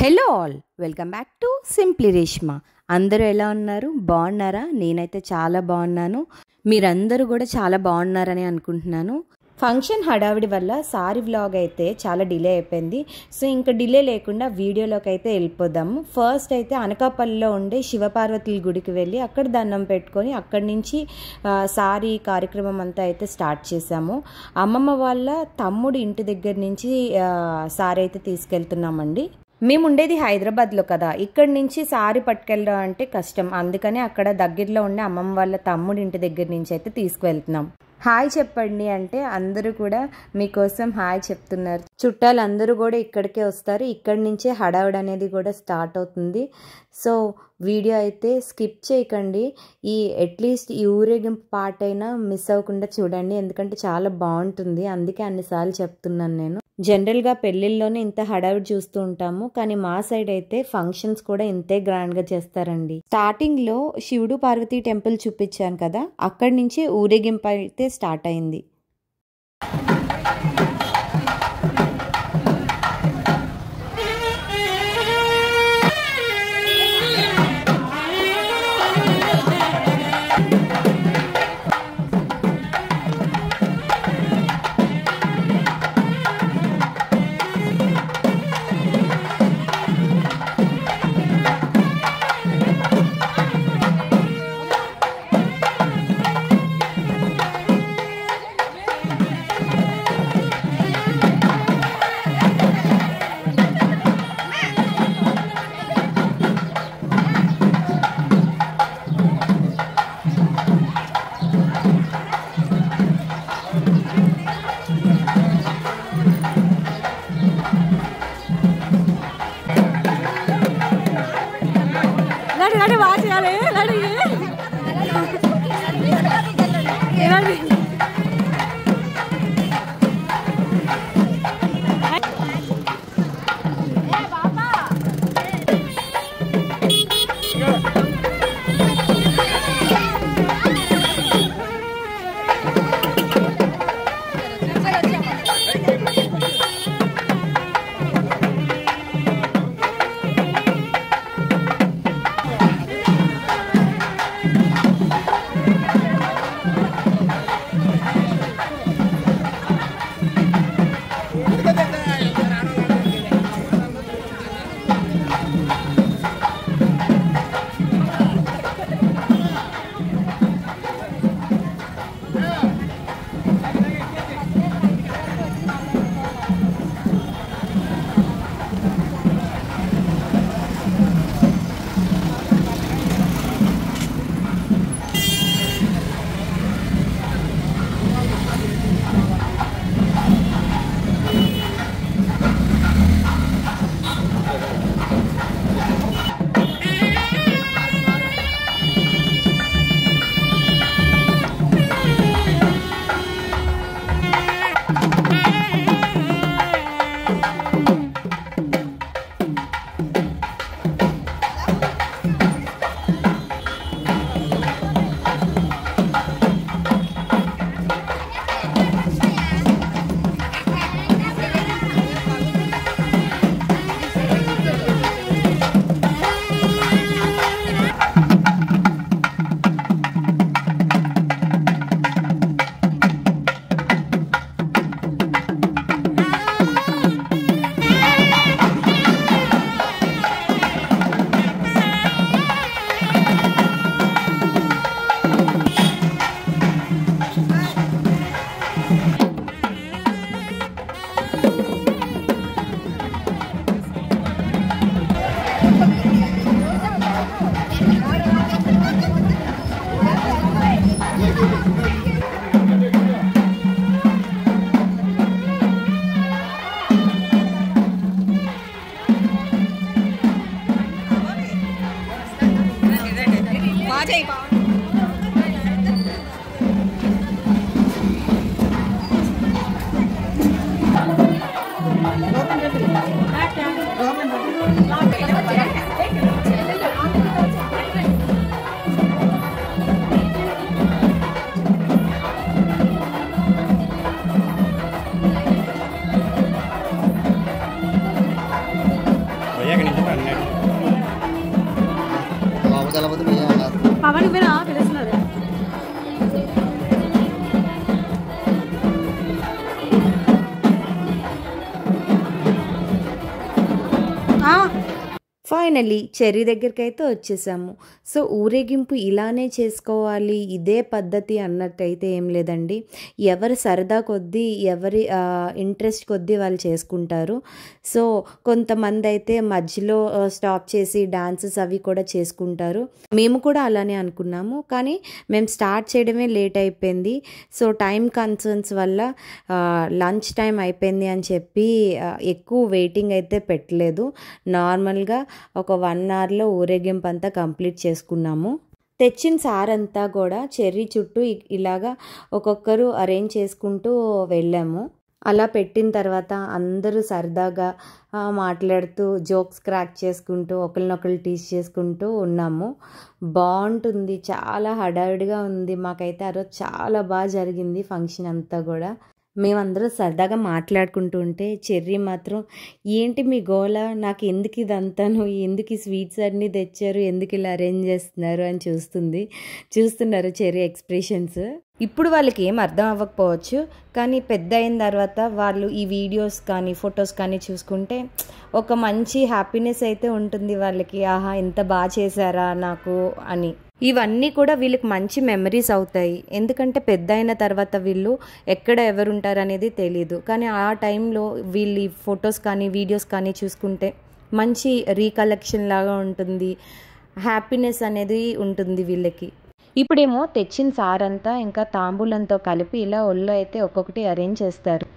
Hello all, welcome back to simply Reshma. అందరూ ఎలా ఉన్నారు? బాగున్నారా? నేనైతే చాలా బాగున్నాను. మీరందరూ కూడా చాలా బాగున్నారని అనుకుంటున్నాను. ఫంక్షన్ హడావిడి వల్ల సారీ వ్లాగ్ అయితే చాలా డిలే అయిపోయింది. సో ఇంకా డిలే లేకుండా వీడియోలోకి అయితే వెళ్ళిపోదాము. ఫస్ట్ అయితే అనకాపల్లిలో ఉండే శివపార్వతుల గుడికి వెళ్ళి అక్కడ దండం పెట్టుకొని అక్కడి నుంచి సారీ కార్యక్రమం అంతా అయితే స్టార్ట్ చేసాము. అమ్మమ్మ వాళ్ళ తమ్ముడు ఇంటి దగ్గర నుంచి సారీ అయితే తీసుకెళ్తున్నామండి. మేము ఉండేది హైదరాబాద్లో కదా, ఇక్కడి నుంచి సారీ పట్టుకెళ్ళడం అంటే కష్టం. అందుకని అక్కడ దగ్గరలో ఉండే అమ్మమ్మ వాళ్ళ తమ్ముడి ఇంటి దగ్గర నుంచి అయితే తీసుకువెళ్తున్నాం. హాయ్ చెప్పండి అంటే అందరూ కూడా మీకోసం హాయ్ చెప్తున్నారు. చుట్టాలు అందరూ కూడా ఇక్కడికే వస్తారు. ఇక్కడి నుంచే హడావుడి అనేది కూడా స్టార్ట్ అవుతుంది. సో వీడియో అయితే స్కిప్ చేయకండి. అట్లీస్ట్ ఈ ఊరేగింపు పాట అయినా మిస్ అవ్వకుండా చూడండి, ఎందుకంటే చాలా బాగుంటుంది. అందుకే అన్నిసార్లు చెప్తున్నాను. నేను జనరల్గా పెళ్ళిళ్ళలోనే ఇంత హడావిడి చూస్తూ ఉంటాము, కానీ మా సైడ్ అయితే ఫంక్షన్స్ కూడా ఇంతే గ్రాండ్గా చేస్తారండి. స్టార్టింగ్లో శివుడు పార్వతీ టెంపుల్ చూపించాను కదా, అక్కడి నుంచే ఊరేగింపు అయితే స్టార్ట్ అయింది. ఫైనలీ చెర్రీ దగ్గరికైతే వచ్చేసాము. సో ఊరేగింపు ఇలానే చేసుకోవాలి, ఇదే పద్ధతి అన్నట్టయితే ఏం లేదండి. ఎవరి సరదా కొద్దీ, ఎవరి ఇంట్రెస్ట్ కొద్దీ వాళ్ళు చేసుకుంటారు. సో కొంతమంది అయితే మధ్యలో స్టాప్ చేసి డాన్సెస్ అవి కూడా చేసుకుంటారు. మేము కూడా అలానే అనుకున్నాము, కానీ మేము స్టార్ట్ చేయడమే లేట్ అయిపోయింది. సో టైం కన్సర్న్స్ వల్ల లంచ్ టైం అయిపోయింది అని చెప్పి ఎక్కువ వెయిటింగ్ అయితే పెట్టలేదు. నార్మల్గా ఒక 1 అవర్లో ఊరేగింపు అంతా కంప్లీట్ చేసుకున్నాము. తెచ్చిన సారంతా కూడా చెర్రీ చుట్టూ ఇలాగా ఒక్కొక్కరు అరేంజ్ చేసుకుంటూ వెళ్ళాము. అలా పెట్టిన తర్వాత అందరూ సరదాగా మాట్లాడుతూ జోక్స్ క్రాక్ చేసుకుంటూ ఒకరినొకరు టీస్ చేసుకుంటూ ఉన్నాము. బాగుంటుంది, చాలా హడావిడిగా ఉంది. మాకైతే ఆ రోజు చాలా బాగా జరిగింది ఫంక్షన్ అంతా కూడా. మేమందరూ సరదాగా మాట్లాడుకుంటూ ఉంటే చెర్రీ మాత్రం, ఏంటి మీ గోల, నాకు ఎందుకు ఇదంతాను, ఎందుకు ఈ స్వీట్స్ అన్నీ తెచ్చారు, ఎందుకు ఇలా అరేంజ్ చేస్తున్నారు అని చూస్తున్నారు చెర్రీ ఎక్స్ప్రెషన్స్. ఇప్పుడు వాళ్ళకి ఏం అర్థం అవ్వకపోవచ్చు, కానీ పెద్ద అయిన తర్వాత వాళ్ళు ఈ వీడియోస్ కానీ ఫొటోస్ కానీ చూసుకుంటే ఒక మంచి హ్యాపీనెస్ అయితే ఉంటుంది వాళ్ళకి. ఆహా ఎంత బాగా చేశారా నాకు అని. ఇవన్నీ కూడా వీళ్ళకి మంచి మెమరీస్ అవుతాయి. ఎందుకంటే పెద్ద అయిన తర్వాత వీళ్ళు ఎక్కడ ఎవరుంటారు అనేది తెలీదు, కానీ ఆ టైంలో వీళ్ళు ఫొటోస్ కానీ వీడియోస్ కానీ చూసుకుంటే మంచి రీకలెక్షన్ లాగా ఉంటుంది, హ్యాపీనెస్ అనేది ఉంటుంది వీళ్ళకి. ఇప్పుడేమో తెచ్చిన సారంతా ఇంకా తాంబూలంతో కలిపి ఇలా ఒళ్ళో అయితే ఒక్కొక్కటి అరేంజ్ చేస్తారు.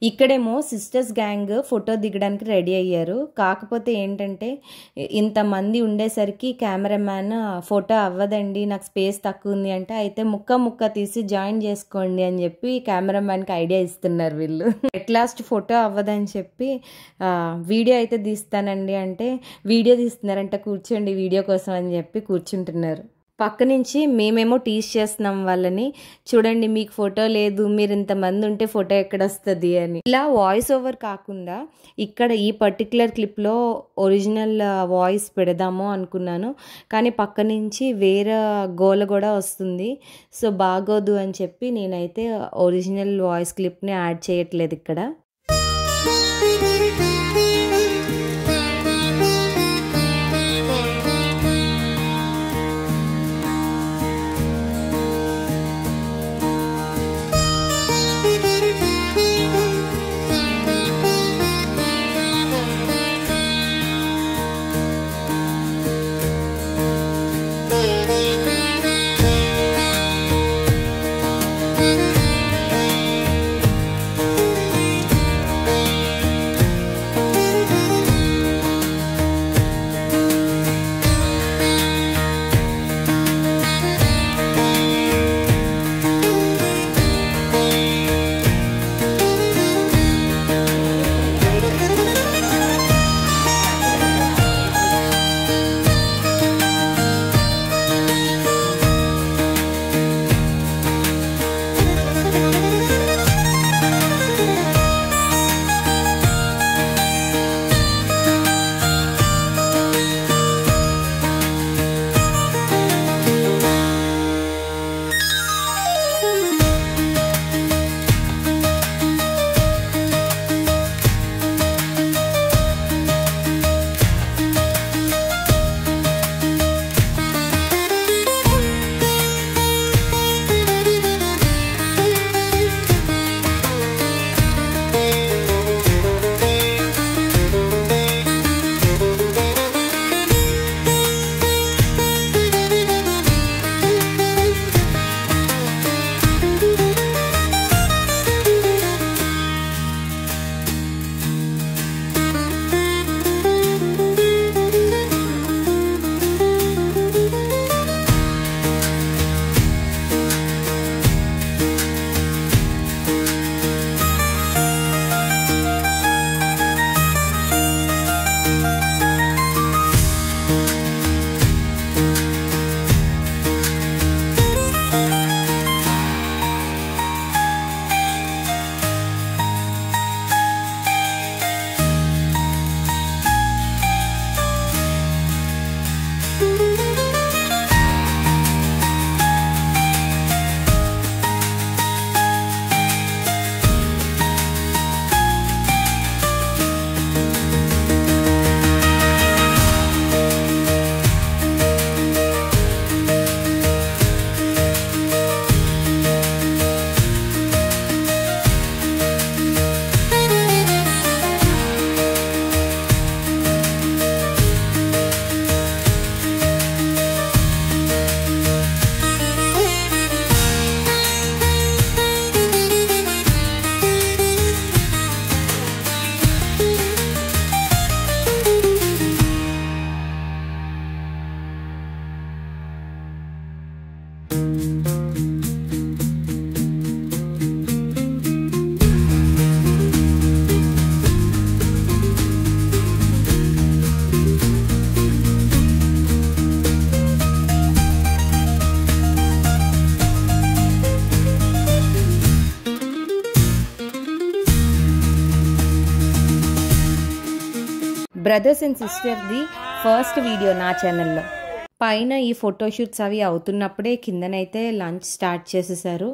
ఇక్కడేమో సిస్టర్స్ గ్యాంగ్ ఫోటో దిగడానికి రెడీ అయ్యారు. కాకపోతే ఏంటంటే ఇంతమంది ఉండేసరికి కెమెరామ్యాన్ ఫోటో అవ్వదండి, నాకు స్పేస్ తక్కువ ఉంది అంటే, అయితే ముక్క తీసి జాయిన్ చేసుకోండి అని చెప్పి కెమెరామ్యాన్కి ఐడియా ఇస్తున్నారు వీళ్ళు. ఎట్ లాస్ట్ ఫోటో అవ్వదని చెప్పి వీడియో అయితే తీస్తానండి అంటే, వీడియో తీస్తున్నారంట, కూర్చోండి వీడియో కోసం అని చెప్పి కూర్చుంటున్నారు. పక్క నుంచి మేమేమో టీజ్ చేస్తున్నాం వాళ్ళని, చూడండి మీకు ఫోటో లేదు, మీరు ఇంతమంది ఉంటే ఫోటో ఎక్కడొస్తుంది అని. ఇలా వాయిస్ ఓవర్ కాకుండా ఇక్కడ ఈ పర్టికులర్ క్లిప్లో ఒరిజినల్ వాయిస్ పెడదాము అనుకున్నాను, కానీ పక్క నుంచి వేరే గోల కూడా వస్తుంది. సో బాగోదు అని చెప్పి నేనైతే ఒరిజినల్ వాయిస్ క్లిప్ని యాడ్ చేయట్లేదు ఇక్కడ. బ్రదర్స్ అండ్ సిస్టర్ది ఫస్ట్ వీడియో నా ఛానల్లో. పైన ఈ ఫోటోషూట్స్ అవి అవుతున్నప్పుడే కిందనైతే లంచ్ స్టార్ట్ చేసేసారు.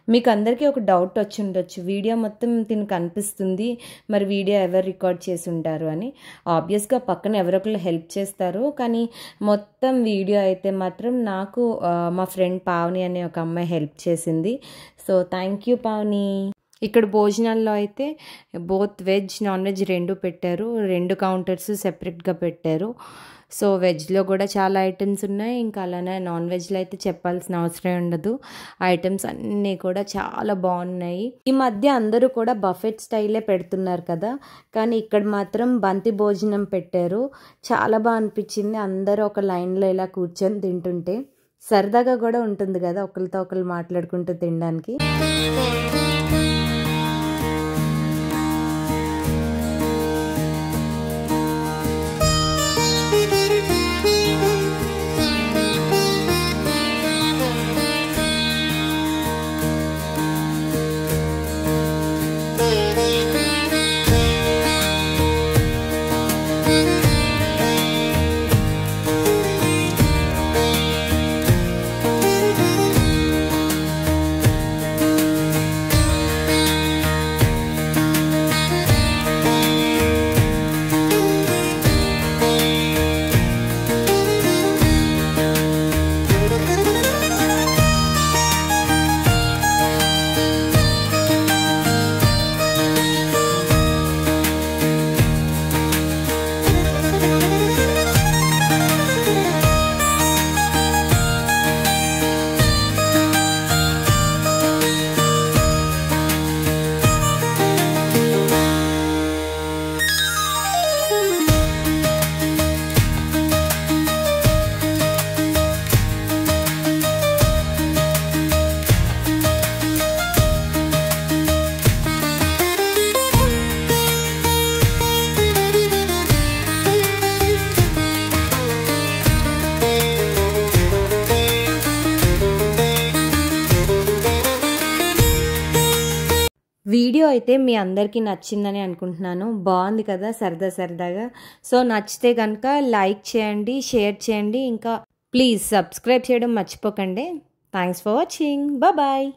మీకు అందరికీ ఒక డౌట్ వచ్చి ఉండొచ్చు, వీడియో మొత్తం తిను కనిపిస్తుంది, మరి వీడియో ఎవరు రికార్డ్ చేసి ఉంటారు అని. ఆబ్వియస్గా పక్కన ఎవరొకరు హెల్ప్ చేస్తారు, కానీ మొత్తం వీడియో అయితే మాత్రం నాకు మా ఫ్రెండ్ పావని అనే ఒక అమ్మాయి హెల్ప్ చేసింది. So thank you Pavani. ఇక్కడ భోజనాల్లో అయితే బోత్ వెజ్ నాన్ వెజ్ రెండు పెట్టారు, రెండు కౌంటర్స్ సెపరేట్గా పెట్టారు. సో వెజ్లో కూడా చాలా ఐటమ్స్ ఉన్నాయి, ఇంకా అలానే నాన్ వెజ్లో అయితే చెప్పాల్సిన అవసరం ఉండదు. ఐటమ్స్ అన్నీ కూడా చాలా బాగున్నాయి. ఈ మధ్య అందరూ కూడా బఫెట్ స్టైలే పెడుతున్నారు కదా, కానీ ఇక్కడ మాత్రం బంతి భోజనం పెట్టారు. చాలా బాగా అనిపించింది. అందరూ ఒక లైన్లో ఇలా కూర్చొని తింటుంటే సరదాగా కూడా ఉంటుంది కదా, ఒకరితో ఒకరు మాట్లాడుకుంటూ తినడానికి. వీడియో అయితే మీ అందరికీ నచ్చిందని అనుకుంటున్నాను. బాగుంది కదా సరదాగా. సో నచ్చితే కనుక లైక్ చేయండి, షేర్ చేయండి, ఇంకా ప్లీజ్ సబ్స్క్రైబ్ చేయడం మర్చిపోకండి. Thanks for watching. బాయ్.